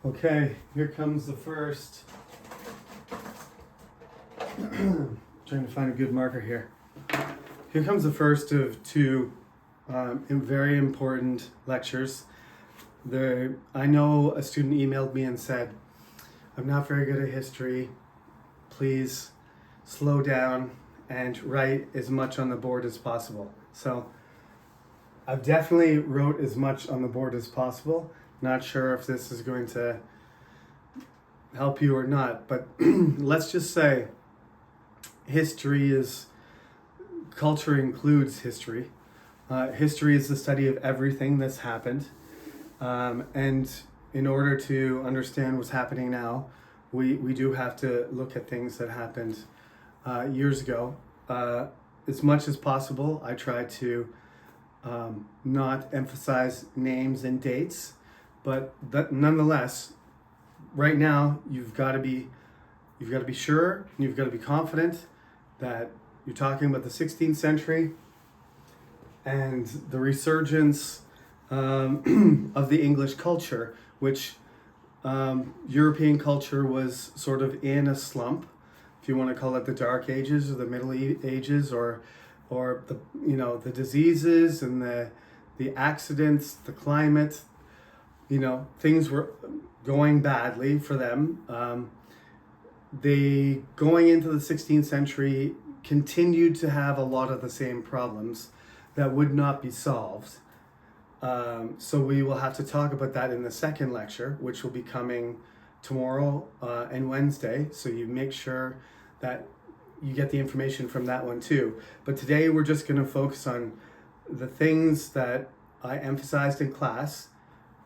Okay, here comes the first. Trying to find a good marker here. Here comes the first of two very important lectures. I know a student emailed me and said, I'm not very good at history. Please slow down and write as much on the board as possible. So I've definitely wrote as much on the board as possible. Not sure if this is going to help you or not, but let's just say culture includes history. History is the study of everything that's happened. And in order to understand what's happening now, we do have to look at things that happened years ago. As much as possible, I try to not emphasize names and dates, but nonetheless, right now you've got to be sure and you've got to be confident that you're talking about the 16th century and the resurgence of the English culture, which European culture was sort of in a slump, if you want to call it the Dark Ages or the Middle Ages, or the diseases and the accidents, the climate, things were going badly for them. They, going into the 16th century, continued to have a lot of the same problems that would not be solved. So we will have to talk about that in the second lecture, which will be coming tomorrow and Wednesday. So you make sure that you get the information from that one too. But today we're just going to focus on the things that I emphasized in class.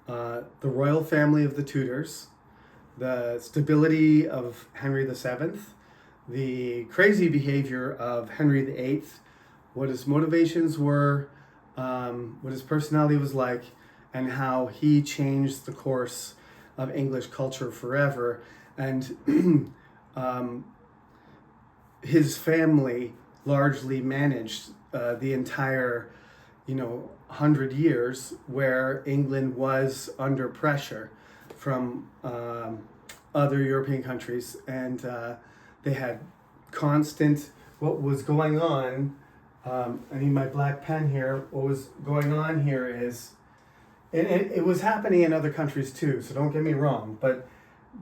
The royal family of the Tudors, the stability of Henry VII, the crazy behavior of Henry VIII, what his motivations were, what his personality was like, and how he changed the course of English culture forever. And his family largely managed the entire 100 years where England was under pressure from other European countries, and they had constant, what was going on, I need my black pen here, what was going on here is, and it was happening in other countries too, so don't get me wrong, but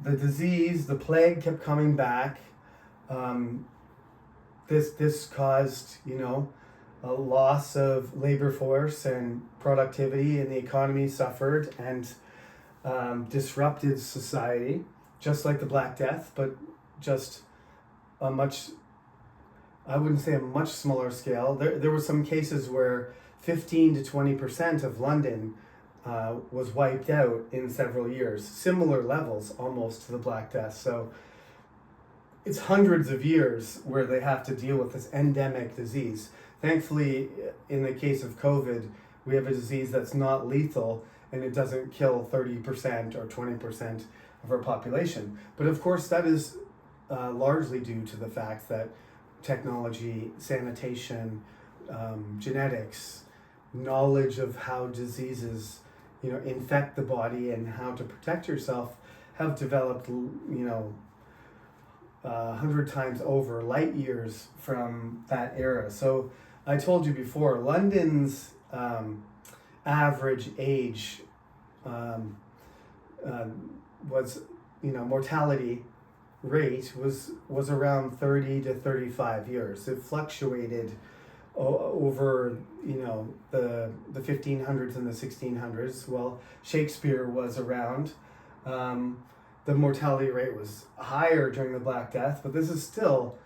the disease, the plague kept coming back. This caused, a loss of labor force and productivity, and the economy suffered and disrupted society, just like the Black Death, but just a much, I wouldn't say a much smaller scale. There were some cases where 15 to 20% of London was wiped out in several years, similar levels almost to the Black Death. So it's hundreds of years where they have to deal with this endemic disease. Thankfully, in the case of COVID, we have a disease that's not lethal and it doesn't kill 30% or 20% of our population. But of course, that is largely due to the fact that technology, sanitation, genetics, knowledge of how diseases, infect the body and how to protect yourself have developed, 100 times over, light years from that era. So I told you before, London's average age was, mortality rate was around 30 to 35 years. It fluctuated over, the 1500s and the 1600s. Well, Shakespeare was around. The mortality rate was higher during the Black Death, but this is still,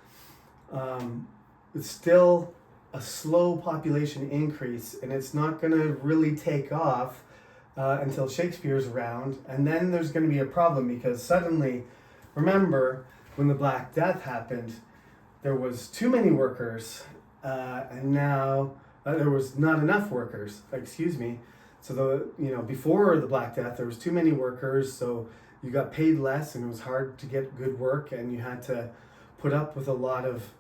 it's still a slow population increase, and it's not going to really take off until Shakespeare's around, and then there's going to be a problem because suddenly, remember, when the Black Death happened, there was too many workers, and now there was not enough workers. Excuse me. So before the Black Death, there was too many workers, so you got paid less, and it was hard to get good work, and you had to put up with a lot of,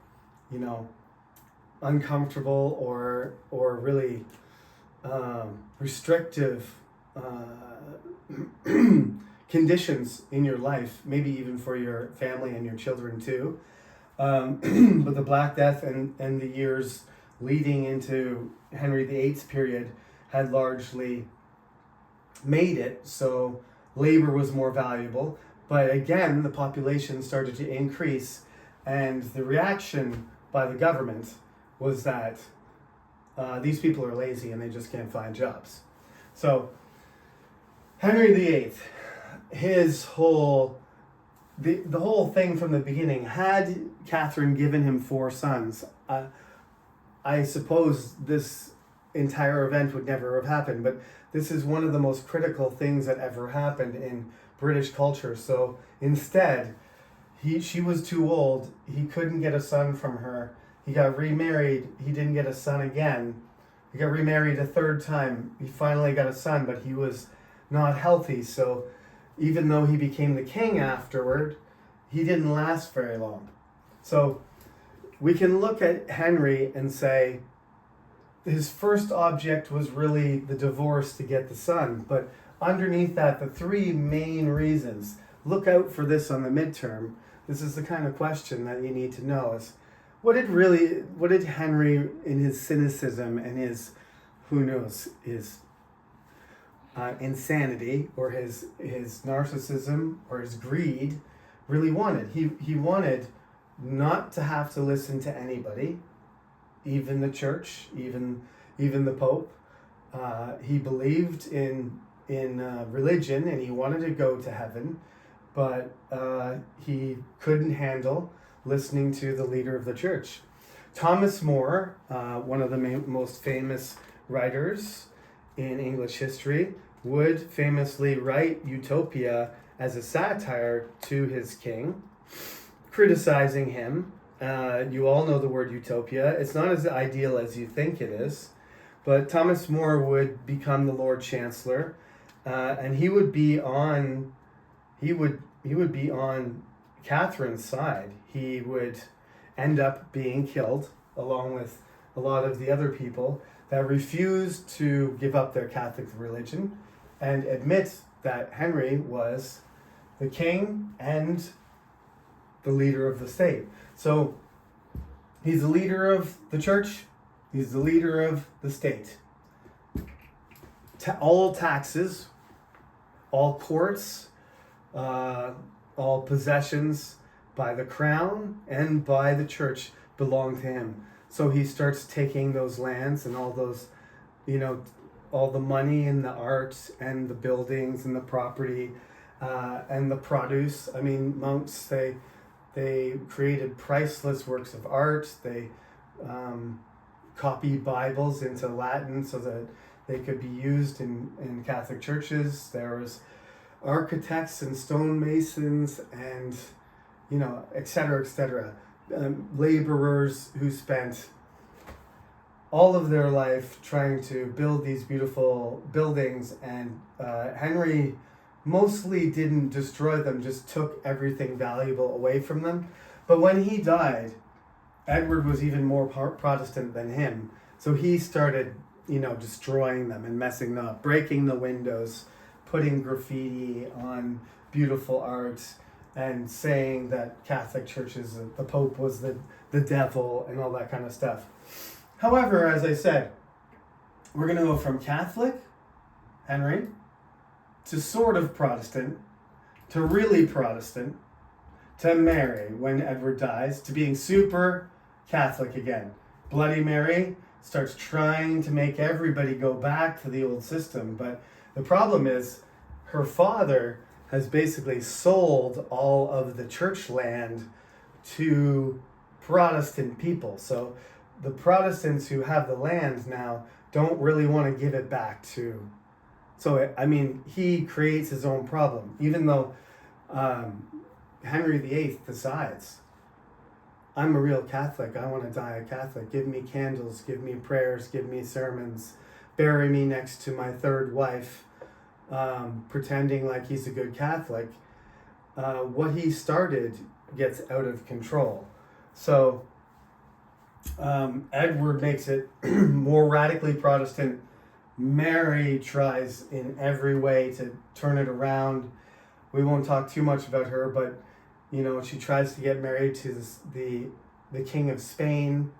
uncomfortable or really restrictive conditions in your life, maybe even for your family and your children too. But the Black Death and the years leading into Henry VIII's period had largely made it so labor was more valuable. But again, the population started to increase, and the reaction by the government was that these people are lazy and they just can't find jobs. So Henry VIII, his whole the whole thing from the beginning, had Catherine given him 4 sons, I suppose this entire event would never have happened. But this is one of the most critical things that ever happened in British culture. So instead, she was too old. He couldn't get a son from her. He got remarried. He didn't get a son again. He got remarried a 3rd time. He finally got a son, but he was not healthy. So even though he became the king afterward, he didn't last very long. So we can look at Henry and say his first object was really the divorce to get the son. But underneath that, the 3 main reasons, look out for this on the midterm. This is the kind of question that you need to know is, what did Henry in his cynicism and his, who knows, his insanity or his narcissism or his greed really wanted? He wanted not to have to listen to anybody, even the church, even the Pope. He believed in religion and he wanted to go to heaven, but he couldn't handle listening to the leader of the church. Thomas More, one of the most famous writers in English history, would famously write Utopia as a satire to his king, criticizing him. You all know the word utopia. It's not as ideal as you think it is, but Thomas More would become the Lord Chancellor, and he would be on Catherine's side. He would end up being killed along with a lot of the other people that refused to give up their Catholic religion and admit that Henry was the king and the leader of the state. So he's the leader of the church, he's the leader of the state. All taxes, all courts, all possessions by the crown and by the church belong to him. So he starts taking those lands and all those, all the money and the art and the buildings and the property and the produce. I mean, monks, they created priceless works of art. They copied Bibles into Latin so that they could be used in Catholic churches. There was architects and stonemasons and, et cetera, laborers who spent all of their life trying to build these beautiful buildings, and Henry mostly didn't destroy them, just took everything valuable away from them. But when he died, Edward was even more Protestant than him, so he started, destroying them and messing them up, breaking the windows, putting graffiti on beautiful art, and saying that Catholic churches, the Pope was the devil and all that kind of stuff. However, as I said, we're going to go from Catholic, Henry, to sort of Protestant, to really Protestant, to Mary when Edward dies, to being super Catholic again. Bloody Mary starts trying to make everybody go back to the old system, but the problem is her father has basically sold all of the church land to Protestant people. So the Protestants who have the land now don't really want to give it back to. So, he creates his own problem, even though Henry VIII decides, I'm a real Catholic, I want to die a Catholic. Give me candles, give me prayers, give me sermons, bury me next to my 3rd wife, pretending like he's a good Catholic. What he started gets out of control. So Edward makes it more radically Protestant. Mary tries in every way to turn it around. We won't talk too much about her, but she tries to get married to the King of Spain.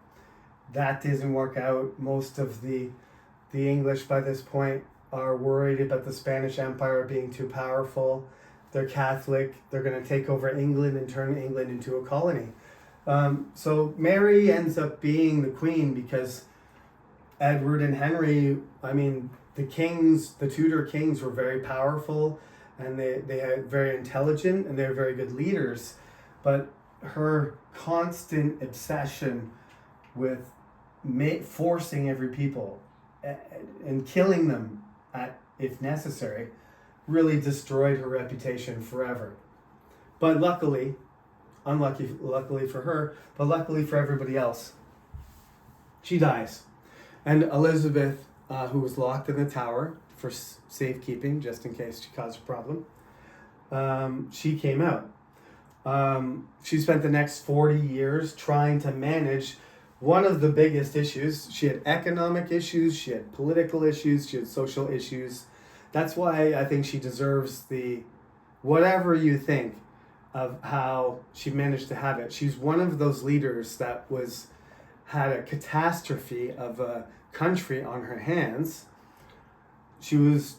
That doesn't work out. Most of the English by this point are worried about the Spanish Empire being too powerful. They're Catholic. They're going to take over England and turn England into a colony. So Mary ends up being the queen because Edward and Henry, the kings, the Tudor kings were very powerful, and they had very intelligent, and they were very good leaders. But her constant obsession with forcing every people and killing them if necessary really destroyed her reputation forever. But luckily for her, but luckily for everybody else, she dies. And Elizabeth, who was locked in the tower for safekeeping, just in case she caused a problem, she came out. She spent the next 40 years trying to manage one of the biggest issues. She had economic issues, she had political issues, she had social issues. That's why I think she deserves whatever you think of how she managed to have it. She's one of those leaders that had a catastrophe of a country on her hands. She was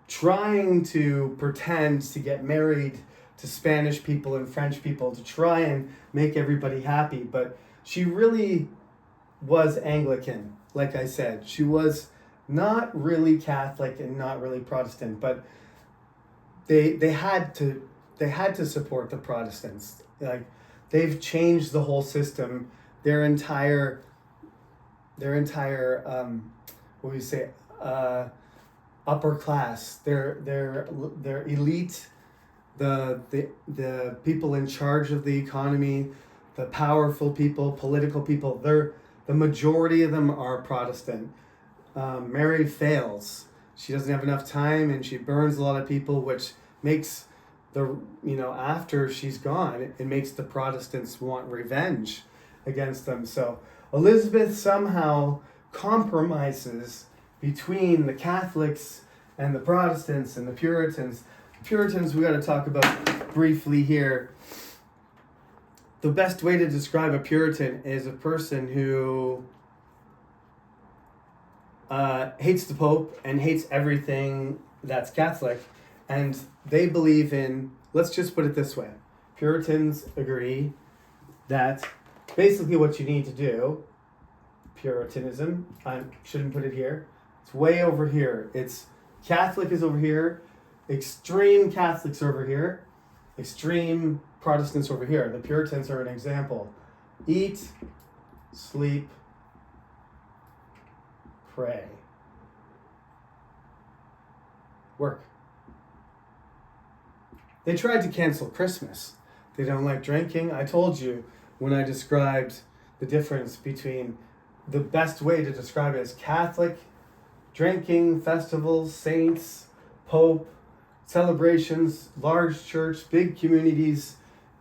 trying to pretend to get married to Spanish people and French people to try and make everybody happy, but she really was Anglican. Like I said, she was not really Catholic and not really Protestant, but they had to support the Protestants. Like, they've changed the whole system. Their entire what do you say, upper class, their elite, the people in charge of the economy, the powerful people, political people, the majority of them are Protestant. Mary fails. She doesn't have enough time, and she burns a lot of people, which makes after she's gone, it makes the Protestants want revenge against them. So Elizabeth somehow compromises between the Catholics and the Protestants and the Puritans. Puritans we got to talk about briefly here. The best way to describe a Puritan is a person who hates the Pope and hates everything that's Catholic, and they believe in, let's just put it this way, Puritans agree that basically what you need to do, Puritanism, I shouldn't put it here, it's way over here. It's Catholic is over here, extreme Catholics over here, extreme Protestants over here. The Puritans are an example. Eat, sleep, pray. Work. They tried to cancel Christmas. They don't like drinking. I told you when I described the difference between, the best way to describe it is Catholic, drinking, festivals, saints, Pope, celebrations, large church, big communities,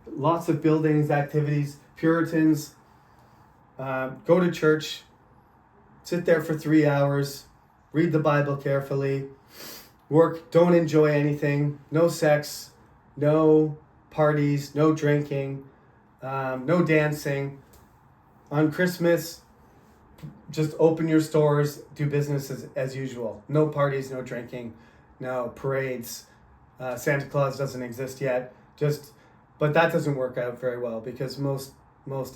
lots of buildings, activities. Puritans, go to church, sit there for 3 hours, read the Bible carefully, work, don't enjoy anything, no sex, no parties, no drinking, no dancing. On Christmas, just open your stores, do business as usual. No parties, no drinking, no parades. Santa Claus doesn't exist yet. But that doesn't work out very well because most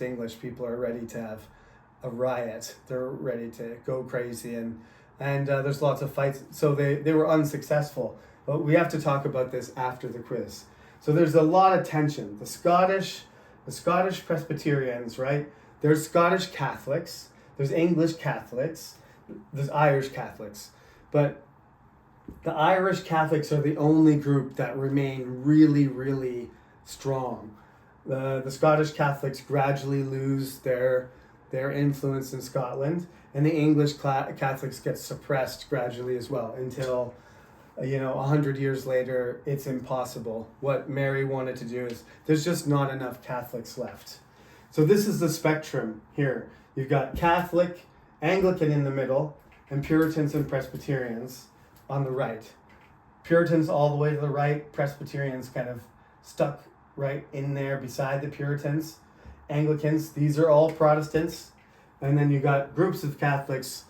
English people are ready to have a riot. They're ready to go crazy, and there's lots of fights. So they were unsuccessful. But we have to talk about this after the quiz. So there's a lot of tension. The Scottish Presbyterians, right? There's Scottish Catholics. There's English Catholics. There's Irish Catholics. But the Irish Catholics are the only group that remain really, really strong. The Scottish Catholics gradually lose their influence in Scotland, and the English Catholics get suppressed gradually as well until 100 years later, it's impossible. What Mary wanted to do is, there's just not enough Catholics left. So this is the spectrum here. You've got Catholic, Anglican in the middle, and Puritans and Presbyterians on the right. Puritans all the way to the right, Presbyterians kind of stuck right in there beside the Puritans. Anglicans, these are all Protestants. And then you got groups of Catholics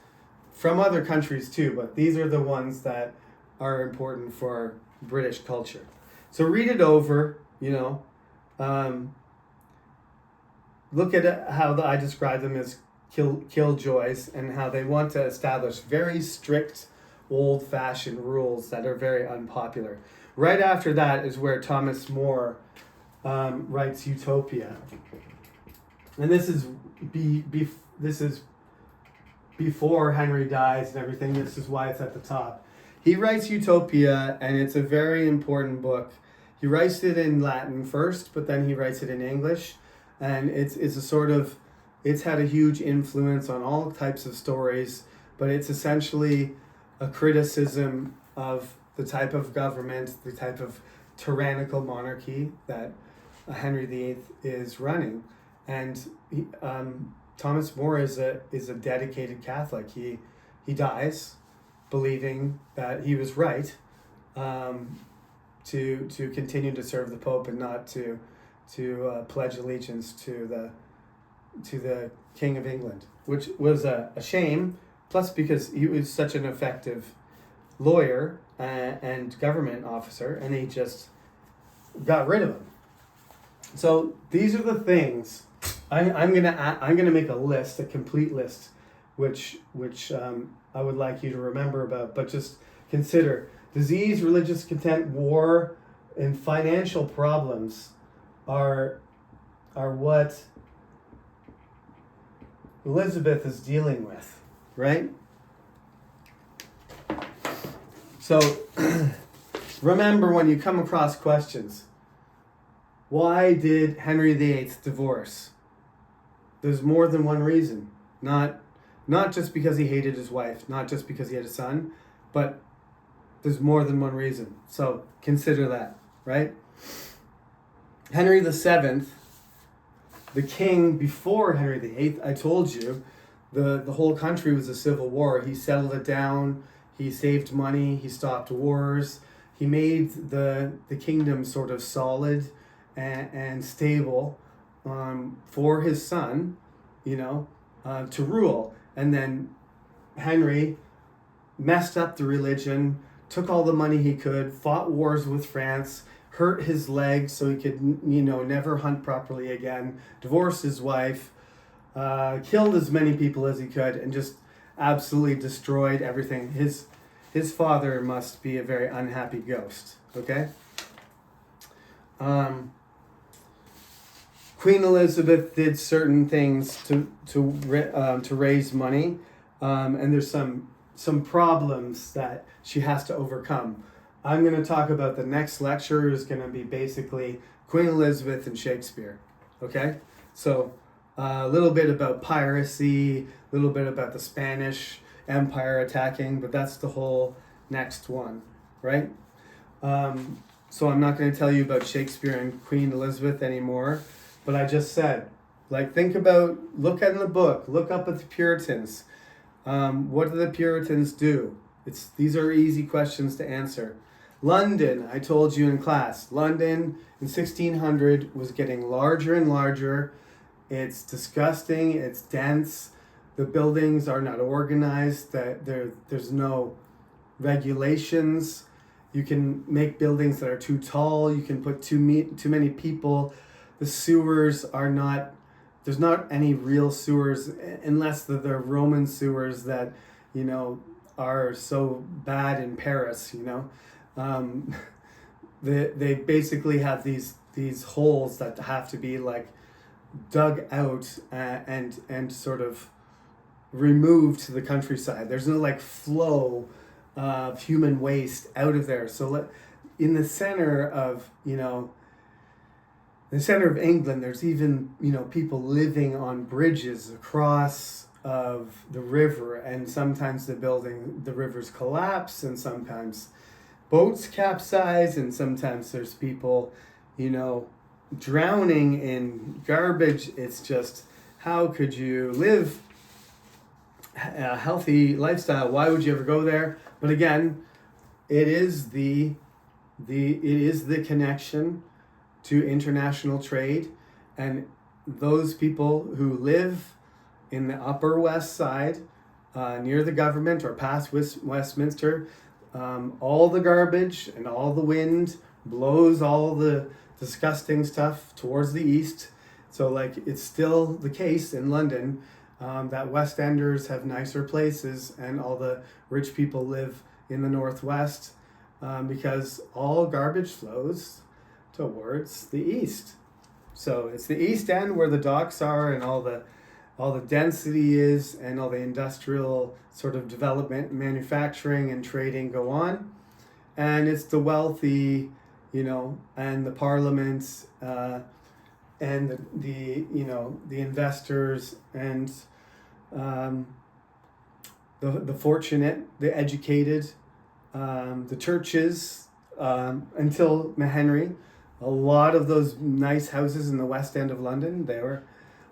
from other countries too, but these are the ones that are important for British culture. So read it over, look at how I describe them as killjoys and how they want to establish very strict, old-fashioned rules that are very unpopular. Right after that is where Thomas More writes Utopia. And this is before Henry dies and everything. This is why it's at the top. He writes Utopia, and it's a very important book. He writes it in Latin first, but then he writes it in English. And it's had a huge influence on all types of stories, but it's essentially a criticism of the type of government, the type of tyrannical monarchy that Henry VIII is running. And Thomas More is a dedicated Catholic. He dies believing that he was right to continue to serve the Pope and not to pledge allegiance to the King of England, which was a shame. Plus, because he was such an effective lawyer and government officer, and he just got rid of him. So these are the things. I'm gonna make a list, a complete list, which I would like you to remember about. But just consider: disease, religious content, war, and financial problems are what Elizabeth is dealing with, right? So remember, when you come across questions, why did Henry VIII divorce? There's more than one reason. Not just because he hated his wife, not just because he had a son, but there's more than one reason. So consider that, right? Henry VII, the king before Henry VIII, I told you, the whole country was a civil war. He settled it down. He saved money. He stopped wars. He made the kingdom sort of solid and stable for his son, to rule. And then Henry messed up the religion, took all the money he could, fought wars with France, hurt his leg so he could, never hunt properly again, divorced his wife, killed as many people as he could, and just absolutely destroyed everything. His father must be a very unhappy ghost, okay? Queen Elizabeth did certain things to raise money, and there's some problems that she has to overcome. I'm going to talk about the next lecture is going to be basically Queen Elizabeth and Shakespeare, okay? So a little bit about piracy, a little bit about the Spanish Empire attacking, but that's the whole next one, right? So I'm not going to tell you about Shakespeare and Queen Elizabeth anymore. But I just said, look at the book, look up at the Puritans. What do the Puritans do? These are easy questions to answer. London, I told you in class, London in 1600 was getting larger and larger. It's disgusting, it's dense, the buildings are not organized, there's no regulations. You can make buildings that are too tall, you can put too many people. The sewers are not, there's not any real sewers unless they're Roman sewers that, are so bad in Paris, They basically have these holes that have to be dug out and sort of removed to the countryside. There's no flow of human waste out of there. So in the center of, the center of England, there's even, people living on bridges across of the river, and sometimes the rivers collapse, and sometimes boats capsize, and sometimes there's people, drowning in garbage. It's just, how could you live a healthy lifestyle? Why would you ever go there? But again, it is the connection to international trade, and those people who live in the Upper West Side, near the government or past Westminster, all the garbage and all the wind blows all the disgusting stuff towards the east. So like it's still the case in London, that West Enders have nicer places and all the rich people live in the northwest, because all garbage flows towards the east. So it's the East End where the docks are and all the density is, and all the industrial sort of development, manufacturing and trading go on. And it's the wealthy, and the parliaments, and the investors, and the fortunate, the educated, the churches, until Henry. A lot of those nice houses in the West End of London, they were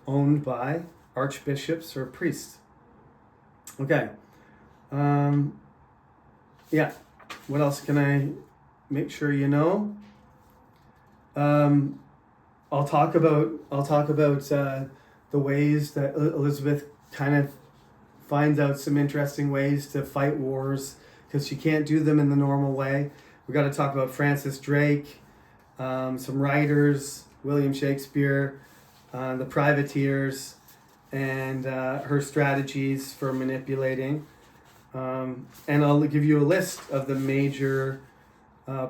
owned by archbishops or priests. Okay. Yeah. What else can I make sure you know? I'll talk about the ways that Elizabeth kind of finds out some interesting ways to fight wars, because she can't do them in the normal way. We got to talk about Francis Drake, some writers, William Shakespeare, the privateers, and her strategies for manipulating. And I'll give you a list of the major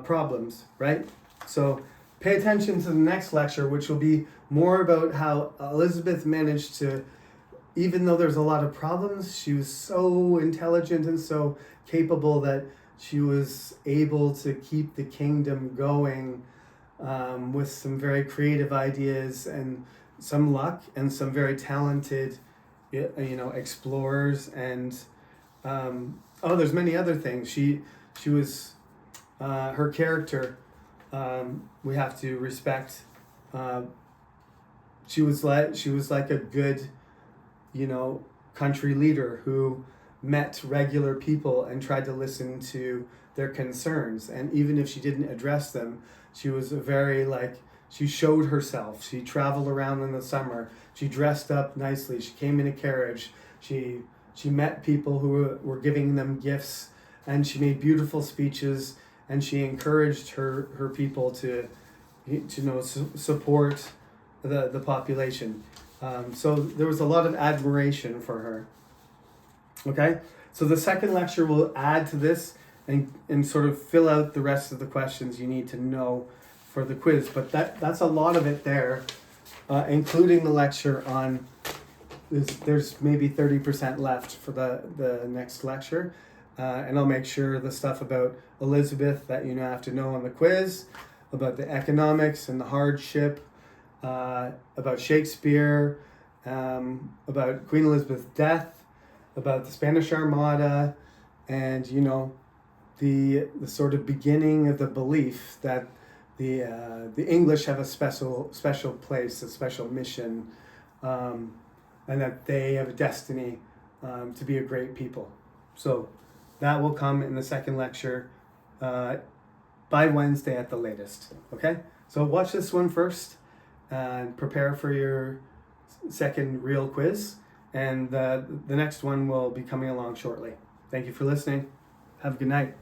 problems, right? So pay attention to the next lecture, which will be more about how Elizabeth managed to, even though there's a lot of problems, she was so intelligent and so capable that she was able to keep the kingdom going, with some very creative ideas and some luck and some very talented, explorers, and there's many other things. She was, her character, we have to respect. She was like a good, country leader who met regular people and tried to listen to their concerns. And even if she didn't address them, she was she showed herself. She traveled around in the summer. She dressed up nicely. She came in a carriage. She met people who were giving them gifts, and she made beautiful speeches, and she encouraged her people to support the population. So there was a lot of admiration for her. Okay, so the second lecture will add to this and sort of fill out the rest of the questions you need to know for the quiz. But that's a lot of it there, including the lecture on, there's maybe 30% left for the next lecture. And I'll make sure the stuff about Elizabeth that you have to know on the quiz, about the economics and the hardship, about Shakespeare, about Queen Elizabeth's death, about the Spanish Armada, and the sort of beginning of the belief that the English have a special place, a special mission, and that they have a destiny to be a great people. So that will come in the second lecture by Wednesday at the latest. Okay, so watch this one first and prepare for your second real quiz, and the next one will be coming along shortly. Thank you for listening. Have a good night.